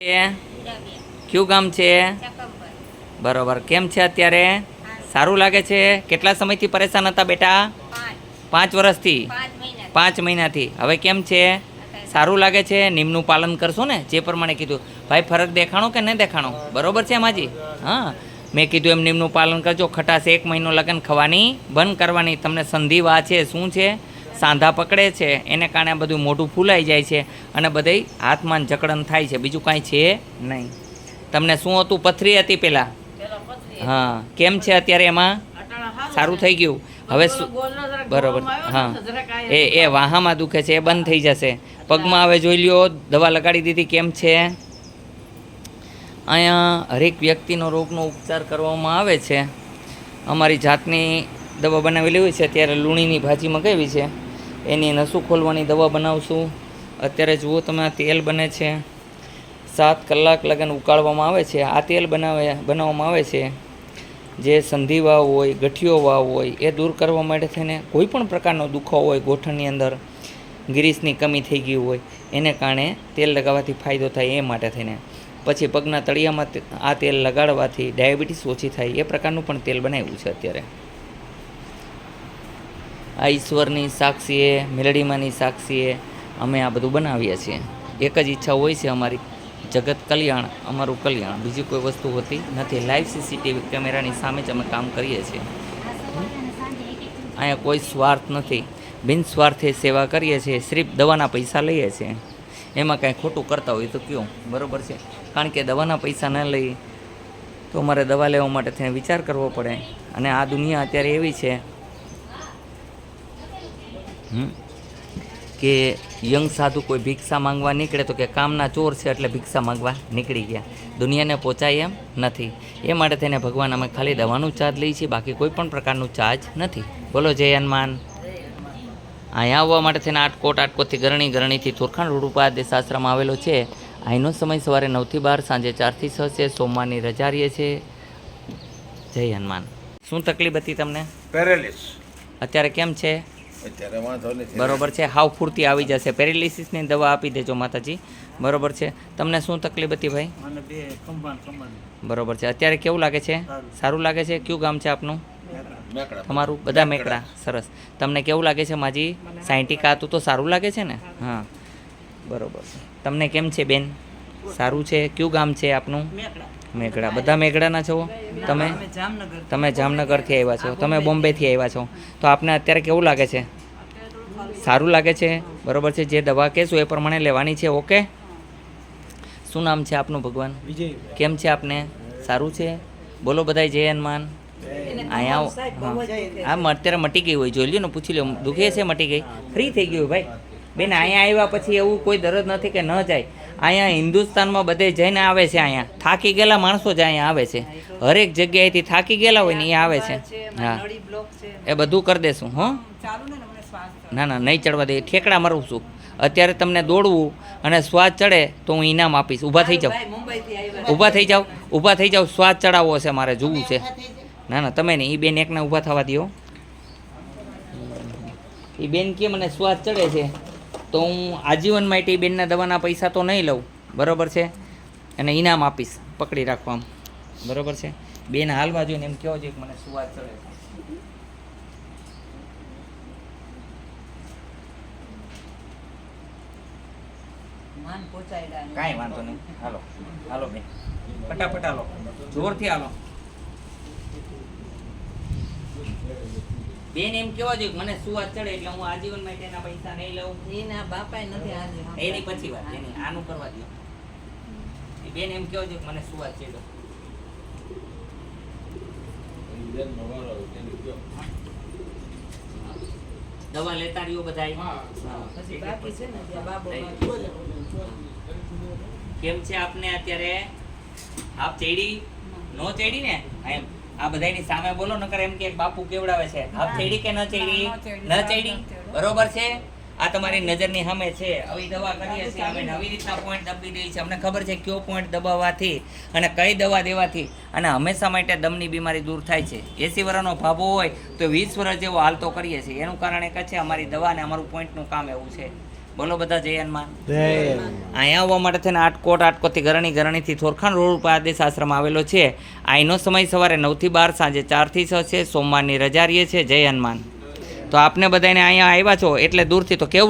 કયું ગામ છે? બરોબર. કેમ છે અત્યારે? સારું લાગે છે? કેટલા સમયથી પરેશાન હતા બેટા? 5 વર્ષથી, 5 મહિનાથી. હવે કેમ છે? સારું લાગે છે? નિયમનું પાલન કરશો ને? જે પ્રમાણે કીધું ભાઈ, ફરક દેખાણો કે નહીં દેખાણો? બરોબર છે માજી? હા, મેં કીધું એમ નિયમનું પાલન કરજો. ખટાશ 1 મહિનો લગન ખવાની બંધ કરવાની. તમને સંધિવા છે, શું છે? સાંધા પકડે છે, એને કારણે બધું મોઢું ફૂલાઈ જાય છે અને બધે હાથમાં જકડન થાય છે. બીજું કાંઈ છે નહીં. તમને શું હતું? પથરી હતી પહેલાં? હા. કેમ છે અત્યારે? એમાં સારું થઈ ગયું. હવે શું? બરાબર. હા, એ વાહામાં દુખે છે, એ બંધ થઈ જશે. પગમાં હવે જોઈ લ્યો, દવા લગાડી દીધી. કેમ છે? અહીંયા હરેક વ્યક્તિનો રોગનો ઉપચાર કરવામાં આવે છે. અમારી જાતની દવા બનાવેલી હોય છે. અત્યારે લૂણીની ભાજી મગાવી છે, એની નસું ખોલવાની દવા બનાવશું. અત્યારે જુઓ તમે, આ તેલ બને છે, 7 કલાક લગન ઉકાળવામાં આવે છે. આ તેલ બનાવવામાં આવે છે જે સંધિ વાવ હોય, ગઠિયો વાવ હોય, એ દૂર કરવા માટે થઈને કોઈ પણ પ્રકારનો દુખાવો હોય, ગોઠણની અંદર ગિરીસની કમી થઈ ગઈ હોય, એને કારણે તેલ લગાવવાથી ફાયદો થાય એ માટે થઈને. પછી પગના તળિયામાં આ તેલ લગાડવાથી ડાયાબિટીસ ઓછી થાય, એ પ્રકારનું પણ તેલ બનાવ્યું છે અત્યારે. આ ઈશ્વરની સાક્ષીએ, મેલડીમાંની સાક્ષીએ અમે આ બધું બનાવીએ છીએ. એક જ ઈચ્છા હોય છે અમારી, જગત કલ્યાણ, અમારું કલ્યાણ. બીજી કોઈ વસ્તુ હોતી નથી. લાઈવ સીસીટીવી કેમેરાની સામે જ અમે કામ કરીએ છીએ. અહીંયા કોઈ સ્વાર્થ નથી, બિનસ્વાર્થે સેવા કરીએ છીએ. સિર્ફ દવાના પૈસા લઈએ છીએ. એમાં કાંઈ ખોટું કરતા હોય તો કયો? બરાબર છે? કારણ કે દવાના પૈસા ન લઈ તો અમારે દવા લેવા માટે થઈને વિચાર કરવો પડે. અને આ દુનિયા અત્યારે એવી છે કે યંગ સાધુ કોઈ ભિક્ષા માંગવા નીકળે તો કે કામના ચોર છે એટલે ભિક્ષા માંગવા નીકળી ગયા. દુનિયાને પહોંચાય એમ નથી. એ માટે થઈને ભગવાન અમે ખાલી દવાનું ચાર્જ લઈએ છીએ, બાકી કોઈ પણ પ્રકારનું ચાર્જ નથી. બોલો જય હનુમાન. અહીંયા આવવા માટે થઈને આટકોટથી ગરણીથી થોરખાણ રોડ ઉપર દેશ આશ્રમ આવેલો છે. અહીંનો સમય સવારે 9 થી 12, સાંજે 4 થી 6 છે. સોમવારની રજા રહીએ છે. જય હનુમાન. શું તકલીફ હતી તમને? પેરેલિસ. અત્યારે કેમ છે? અત્યારે વાંધો નથી. બરોબર છે. હાવ ફૂર્તી આવી જશે. પેરેલિસિસની દવા આપી દેજો માતાજી. બરોબર છે. તમને શું તકલીફ હતી ભાઈ? બરોબર છે. અત્યારે કેવું લાગે છે? સારું લાગે છે. કયું ગામ છે આપનું? તમારું? બધા મેકડા. સરસ. તમને કેવું લાગે છે માજી? 60 હતું તો સારું લાગે છે ને? હા, બરોબર. તમને કેમ છે બેન? સારું છે. કયું ગામ છે આપનું? મેઘડા. બધા મેઘડાના છો તમે? તમે જામનગરથી આવ્યા છો, તમે બોમ્બેથી આવ્યા છો. તો આપને અત્યારે કેવું લાગે છે? સારું લાગે છે. બરોબર છે. જે દવા કહેશું એ પ્રમાણે લેવાની છે. ઓકે. શું નામ છે આપનું ભગવાન? કેમ છે આપને? સારું છે? બોલો બધાય જય હનુમાન. અહીંયા હા, અત્યારે મટી ગઈ હોય, જોઈ લ્યો ને, પૂછી લો. દુખે છે? મટી ગઈ, ફ્રી થઈ ગયું ભાઈ. બેન અહીંયા આવ્યા પછી એવું કોઈ દરદ નથી કે ન જાય. અહીંયા હિન્દુસ્તાનમાં બધે જઈને આવે છે. અહીંયા થાકી ગયેલા માણસો જ અહીંયા આવે છે. હરેક જગ્યાએથી થાકી ગયેલા હોય ને એ આવે છે. હા, એ બધું કરી દેશું. હો, ના ના, નહીં ચડવા દે. ઠેકડા મારું છું. અત્યારે તમને દોડવું અને શ્વાસ ચડે તો હું ઇનામ આપીશ. ઊભા થઈ જાઓ, ઊભા થઈ જાઓ, ઊભા થઈ જાઓ. શ્વાસ ચડાવવો છે મારે, જોવું છે. ના ના, તમે નહીં. એ બેન એકને ઊભા થવા દો. એ બેન કે મને શ્વાસ ચડે છે તો હું આજીવન માટે બેનના દવાના પૈસા તો નહીં લઉં. બરાબર છે? અને ઇનામ આપીશ. પકડી રાખવા આમ. બરાબર છે? બેન હાલવા જોઈને એમ કહો છો કે મને શ્વાસ ચડે છે. કાંઈ વાંધો નહીં. હાલો હાલો બેન, ફટાફટ હાલો, જોરથી હાલો. બેન એમ કેવો જોઈએ મને સુવાસ ચડે એટલે હું આજીવન માટે એના પૈસા નહીં લઉં. એના બાપાએ નથી આજે. એની પછી વાત, એની આનું કરવા દો. બેન એમ કેવો જોઈએ મને સુવાસ ચડ્યો. દવા લેતા રહ્યો બધાય. પછી બાકી છે ને ત્યાં બાબો કેમ છે આપને અત્યારે? આપ ચેડી નો ચેડી ને? એમ આ બધાની સામે બોલો, નકર એમ કે બાપુ કેવડાવે છે. આપ ચેડી કે ન ચેડી? ન ચેડી. બરોબર છે? આ તમારી નજરની સામે છે. આવી દવા કરીએ છીએ અમે, નવી રીતના પોઈન્ટ દબી દઈએ છીએ. અમને ખબર છે કયો પોઈન્ટ દબાવવાથી અને કઈ દવા દેવાથી અને હંમેશા માટે દમની બીમારી દૂર થાય છે. 80 વર્ષનો ભાભો હોય તો 20 વર્ષ જેવો હાલતો કરીએ છીએ. એનું કારણ એક છે અમારી દવા અને અમારું પોઈન્ટનું કામ એવું છે. બોલો બધા જય હનુમાન. અહીંયા આવવા માટે થઈને આટકોટથી ગરણીથી થોરખાણ રોડ ઉપર આદેશ આશ્રમ આવેલો છે. અહીંનો સમય સવારે 9 થી 12, સાંજે 4 થી 6 છે. સોમવારની રજા રહીએ છે. જય હનુમાન. તો આપને બધાને અહીંયા આવ્યા છો એટલે દૂરથી તો કેવું